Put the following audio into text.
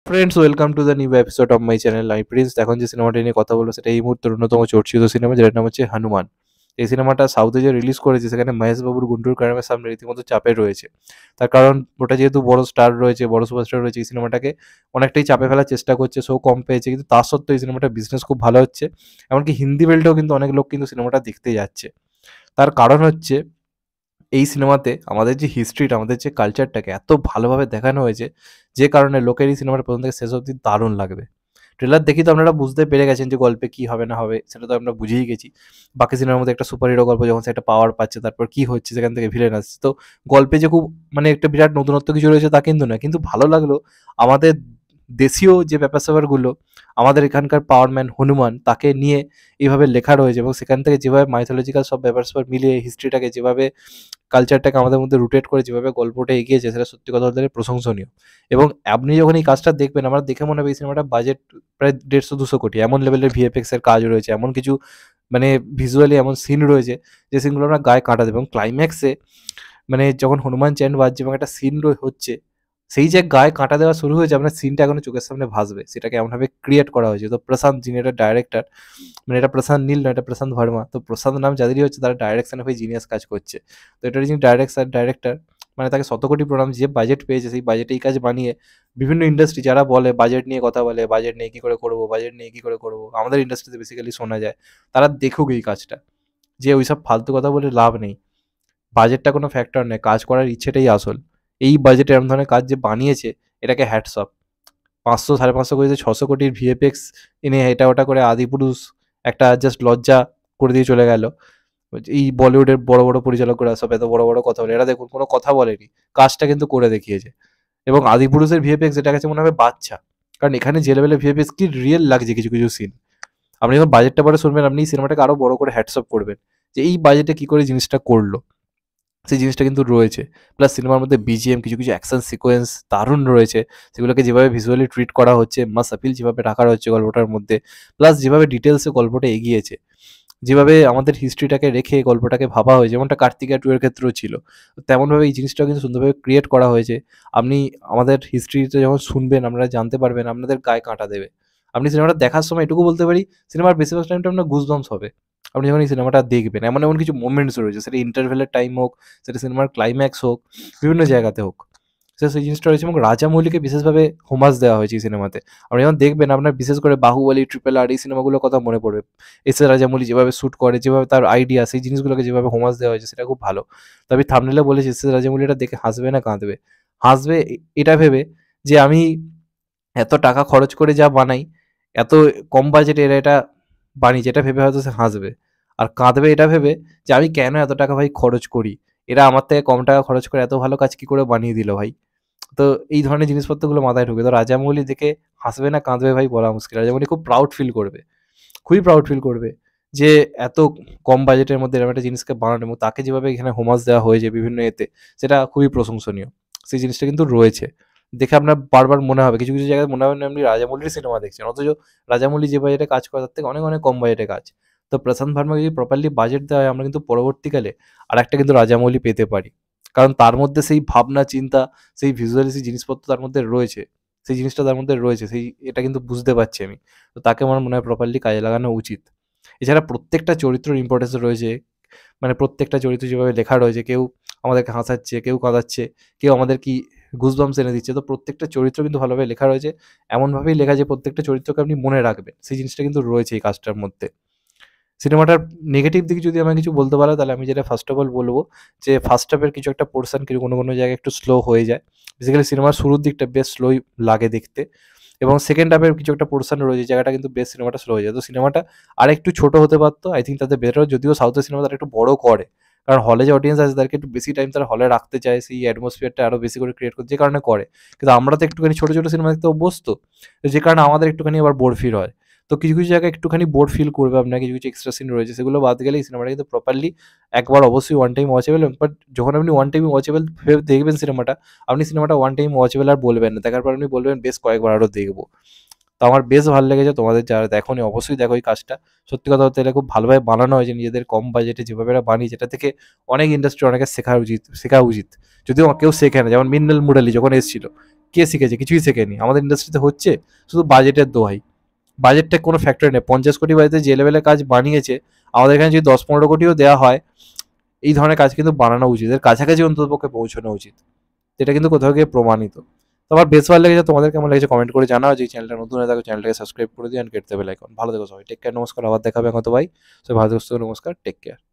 Friends, welcome to the new episode of my channel. আমি Prince. এখন যে সিনেমাটা নিয়ে কথা বলবো সেটা এই মুহূর্তের অন্যতম চর্চিত সিনেমা, যেটার নাম হচ্ছে হনুমান। এই সিনেমাটা সাউথে যে রিলিজ করেছে সেখানে মহেশ বাবুর গুন্টুর কারামের সামনে রীতিমতো চাপে রয়েছে। তার কারণ ওটা যেহেতু বড় স্টার রয়েছে, বড় সুপারস্টার রয়েছে, এই সিনেমাটাকে অনেকটাই চাপে ফেলার চেষ্টা করছে। শো কম পেয়েছে, কিন্তু তার সত্ত্বেও এই সিনেমাটা বিজনেস খুব ভালো হচ্ছে। এমনকি হিন্দি বেল্টেও কিন্তু অনেক লোক কিন্তু সিনেমাটা দেখতে যাচ্ছে। তার কারণ হচ্ছে এই সিনেমাতে আমাদের যে হিস্ট্রিটা, আমাদের যে কালচারটাকে এত ভালোভাবে দেখানো হয়েছে, যে কারণে লোকের এই সিনেমাটা প্রথম থেকে শেষ অবধি দারুণ লাগবে। ট্রেলার দেখি তো আপনারা বুঝতে পেরে গেছেন যে গল্পে কি হবে না হবে, সেটা তো আমরা বুঝেই গেছি। বাকি সিনেমার মধ্যে একটা সুপার হিরো গল্প, যখন সে একটা পাওয়ার পাচ্ছে তারপর কি হচ্ছে, সেখান থেকে ভিলেন আসছে। তো গল্পে যে খুব মানে একটা বিরাট নতুনত্ব কিছু রয়েছে তা কিন্তু না, কিন্তু ভালো লাগলো আমাদের দেশীয় যে ব্যাপার স্যাপারগুলো, আমাদের এখানকার পাওয়ার ম্যান হনুমান তাকে নিয়ে এইভাবে লেখা রয়েছে, এবং সেখান থেকে যেভাবে মাইথোলজিক্যাল সব ব্যাপার স্যাপার মিলিয়ে হিস্ট্রিটাকে যেভাবে, কালচারটাকে আমাদের মধ্যে রুটেট করে যেভাবে গল্পটা এগিয়েছে, সেটা সত্যি কথা বলতে গেলে প্রশংসনীয়। এবং আপনি যখন এই কাজটা দেখবেন, আমার দেখে মনে হবে এই সিনেমাটা বাজেট প্রায় 150-200 কোটি, এমন লেভেলের ভিএফএক্স এর কাজ রয়েছে, এমন কিছু মানে ভিজুয়ালি এমন সিন রয়েছে যে সিনগুলো আমরা গায়ে কাঁটা দেবে। এবং ক্লাইম্যাক্সে মানে যখন হনুমান চ্যান্ট বাজছে এবং একটা সিন হচ্ছে, সেই যে গায়ে কাঁটা দেওয়া শুরু হয়েছে, আপনার সিনটা এখনো চোখের সামনে ভাসবে, সেটাকে এমনভাবে ক্রিয়েট করা হয়েছে। তো প্রশান্ত যিনি এটা ডাইরেক্টর, মানে এটা প্রশান্ত নীল না, এটা প্রশান্ত ভার্মা। তো প্রশান্ত নাম যাদেরই হচ্ছে তারা ডাইরেকশনে ভাই জিনিয়াস কাজ করছে। তো এটার যিনি ডাইরেক্টর, মানে তাকে শতকোটি প্রণাম। যে বাজেট পেয়েছে সেই বাজেটে এই কাজ বানিয়ে বিভিন্ন ইন্ডাস্ট্রি যারা বলে বাজেট নিয়ে কথা বলে, বাজেট নিয়ে কী করে করবো, বাজেট নিয়ে কী করে করবো, আমাদের ইন্ডাস্ট্রিতে বেসিক্যালি শোনা যায়, তারা দেখুক এই কাজটা, যে ওইসব ফালতু কথা বলে লাভ নেই। বাজেটটা কোনো ফ্যাক্টর নয়, কাজ করার ইচ্ছেটাই আসল। এই বাজেটে এরকম ধরনের কাজ যে বানিয়েছে, এটাকে হ্যাটস অফ। 500 সাড়ে 500 কোটিতে 600 কোটির ভিএফএক্স এনে এটা ওটা করে আদিপুরুষ একটা জাস্ট লজ্জা করে দিয়ে চলে গেল। এই বলিউডের বড় বড় পরিচালকরা সব এত বড় বড় কথা বলে, এরা দেখুন কোনো কথা বলেনি, কাজটা কিন্তু করে দেখিয়েছে। এবং আদিপুরুষের ভিএফএক্স এটা কাছে মনে হবে বাচ্চা, কারণ এখানে যে লেভেলের ভিএফএক্স কি রিয়েল লাগছে কিছু কিছু সিন। আপনি যখন বাজেটটা পরে শুনবেন, আপনি এই সিনেমাটাকে আরো বড় করে হ্যাটস অফ করবেন, যে এই বাজেটে কি করে জিনিসটা করলো, সেই জিনিসটা কিন্তু রয়েছে। প্লাস সিনেমার মধ্যে বিজিএম, কিছু কিছু অ্যাকশন সিকোয়েন্স দারুণ রয়েছে, সেগুলোকে যেভাবে ভিজুয়ালি ট্রিট করা হচ্ছে, মাস আপিল যেভাবে রাখা হচ্ছে গল্পটার মধ্যে, প্লাস যেভাবে ডিটেলসে গল্পটা এগিয়েছে, যেভাবে আমাদের হিস্ট্রিটাকে রেখে গল্পটাকে ভাবা হয়েছে, যেমনটা কার্তিকেয়া 2 এর ক্ষেত্রেও ছিল, তেমনভাবে এই জিনিসটাও কিন্তু সুন্দরভাবে ক্রিয়েট করা হয়েছে। আপনি আমাদের হিস্ট্রিতে যখন শুনবেন, আপনারা জানতে পারবেন, আপনাদের গায়ে কাঁটা দেবে। আপনি সিনেমাটা দেখার সময় এটুকু বলতে পারি, সিনেমার বেশিরভাগ টাইমটা আপনার গুজবাম্পস হবে। আপনি যখন এই সিনেমাটা দেখবেন, এমন এমন কিছু মোমেন্টস রয়েছে, সেটা ইন্টারভেলের টাইম হোক, সেটা সিনেমার ক্লাইম্যাক্স হোক, বিভিন্ন জায়গাতে হোক, সেই জিনিসটা রয়েছে। এবং রাজামৌলিকে বিশেষভাবে হোমাজ দেওয়া হয়েছে এই সিনেমাতে। আপনি যখন দেখবেন, আপনার বিশেষ করে বাহুবলী, RRR এই সিনেমাগুলোর কথা মনে পড়বে। এস এ রাজামৌলি যেভাবে শ্যুট করে, যেভাবে তার আইডিয়া, সেই জিনিসগুলোকে যেভাবে হোমাজ দেওয়া হয়েছে, সেটা খুব ভালো। তো আমি থাম্বনেইলে বলেছি, এস এ রাজামৌলি এটা দেখে হাসবে না কাঁদবে। হাসবে এটা ভেবে যে আমি এত টাকা খরচ করে যা বানাই, এত কম বাজেটে এরা এটা বানিয়েছে, এটা ভেবে হয়তো সে হাসবে। আর কাঁদবে এটা ভেবে যে আমি কেন এত টাকা ভাই খরচ করি, এরা আমার থেকে কম টাকা খরচ করে এত ভালো কাজ কি করে বানিয়ে দিল ভাই। তো এই ধরনের জিনিসপত্রগুলো মাথায় ঢুকে। তো রাজামৌলি দেখে হাসবে না কাঁদবে ভাই বলা মুশকিল। রাজামৌলি খুব প্রাউড ফিল করবে, খুবই প্রাউড ফিল করবে যে এত কম বাজেটের মধ্যে এরকম একটা জিনিসকে বানানো, এবং তাকে যেভাবে এখানে হোমাজ দেওয়া হয়েছে বিভিন্ন এতে, সেটা খুবই প্রশংসনীয়। সেই জিনিসটা কিন্তু রয়েছে। দেখে আপনার বারবার মনে হবে, কিছু কিছু জায়গায় মনে হবে না আপনি রাজামৌলির সিনেমা দেখছেন, অথচ রাজামৌলি যে বাজেটে কাজ করে তার থেকে অনেক অনেক কম বাজেটে কাজ। তো প্রশান্ত ভার্মাকে যদি প্রপারলি বাজেট দেওয়া হয়, আমরা কিন্তু পরবর্তীকালে আরেকটা কিন্তু রাজামৌলি পেতে পারি। কারণ তার মধ্যে সেই ভাবনা চিন্তা, সেই ভিজুয়ালি জিনিসপত্র তার মধ্যে রয়েছে, সেই জিনিসটা তার মধ্যে রয়েছে, সেই এটা কিন্তু বুঝতে পারছি আমি। তো তাকে আমার মনে হয় প্রপারলি কাজে লাগানো উচিত। এছাড়া প্রত্যেকটা চরিত্রের ইম্পর্টেন্স রয়েছে, মানে প্রত্যেকটা চরিত্র যেভাবে লেখা রয়েছে, কেউ আমাদেরকে হাসাচ্ছে, কেউ কাঁদাচ্ছে, কেউ আমাদের কি গুজবাম্পস এনে দিচ্ছে। তো প্রত্যেকটা চরিত্র কিন্তু ভালোভাবে লেখা রয়েছে, এমনভাবেই লেখা যে প্রত্যেকটা চরিত্রকে আপনি মনে রাখবেন, সেই জিনিসটা কিন্তু রয়েছে এই কাজটার মধ্যে। সিনেমাটার নেগেটিভ দিক যদি আমায় কিছু বলতে পারো, তাহলে আমি যেটা ফার্স্ট অফ অল বলবো, যে ফার্স্ট হাফের কিছু একটা পোর্শন কিছু কোনো কোনো জায়গায় একটু স্লো হয়ে যায়। বেসিক্যালি সিনেমার শুরুর দিকটা বেশ স্লোই লাগে দেখতে, এবং সেকেন্ড হাফের কিছু একটা পোর্শন রয়েছে জায়গাটা কিন্তু বেশ সিনেমাটা স্লো হয়ে যায়। তো সিনেমাটা আরেকটু ছোট হতে পারতো, আই থিঙ্ক তাদের বেটার। যদিও সাউথের সিনেমা তারা একটু বড় করে, কারণ হলে যে অডিয়েন্স আছে তাদেরকে একটু বেশি টাইম তারা হলে রাখতে চায়, সেই অ্যাটমসফিয়ারটা আরও বেশি করে ক্রিয়েট করতে, যে কারণে করে। কিন্তু আমরা তো একটুখানি ছোটো ছোটো সিনেমা দেখতে অভ্যস্ত, যে কারণে আমাদের একটুখানি আবার বোর ফিল হয়। তো কিছু কিছু জায়গায় একটুখানি বোর ফিল করবে আপনার, কিছু কিছু এক্সট্রা সিন রয়েছে, সেগুলো বাদ গেলে এই সিনেমাটা কিন্তু প্রপারলি একবার অবশ্যই ওয়ান টাইম ওয়াচেবল। বাট যখন আপনি ওয়ান টাইম ওয়াচেবল ভেবে দেখবেন সিনেমাটা, আপনি সিনেমাটা ওয়ান টাইম ওয়াচেবল আর বলবেন না, দেখার পর আপনি বলবেন বেশ কয়েকবার আরও দেখবো। তো আমার বেশ ভালো লেগেছে, তোমাদের যারা দেখোনি অবশ্যই দেখো এই কাজটা। সত্যি কথা বলতে গেলে খুব ভালোভাবে বানানো হয়েছে, নিজেদের কম বাজেটে যেভাবে এরা বানিয়ে, যেটা থেকে অনেক ইন্ডাস্ট্রি অনেকে শেখা উচিত। যদিও কেউ শেখে না, যেমন মিন্নাল মুরালি যখন এসেছিল, কে শিখেছে? কিছুই শেখেনি। আমাদের ইন্ডাস্ট্রিতে হচ্ছে শুধু বাজেটের দোহাই। বাজেটটা কোনো ফ্যাক্টর নেই। 50 কোটি বাজেটে যে লেভেলের কাজ বানিয়েছে, আমাদের এখানে যদি 10-15 কোটিও দেওয়া হয়, এই ধরনের কাজ কিন্তু বানানো উচিত। এর কাছাকাছি অন্ততপক্ষে পৌঁছানো উচিত। এটা কিন্তু কোথাও গিয়ে প্রমাণিত। তো আমার বেশ ভালো লেগেছে। তোমাদের কেমন লেগেছে কমেন্ট করে জানাও। যে চ্যানেলটা নতুন হয়ে থাকো চ্যানেলটাকে সাবস্ক্রাইব করে দিও, এন্ড কেটে বেল আইকন। ভালো থেকো সবাই। টেক কেয়ার, নমস্কার। আবার দেখা হবে হয়তো ভাই। সবাই ভালো থেকো, নমস্কার, টেক কেয়ার।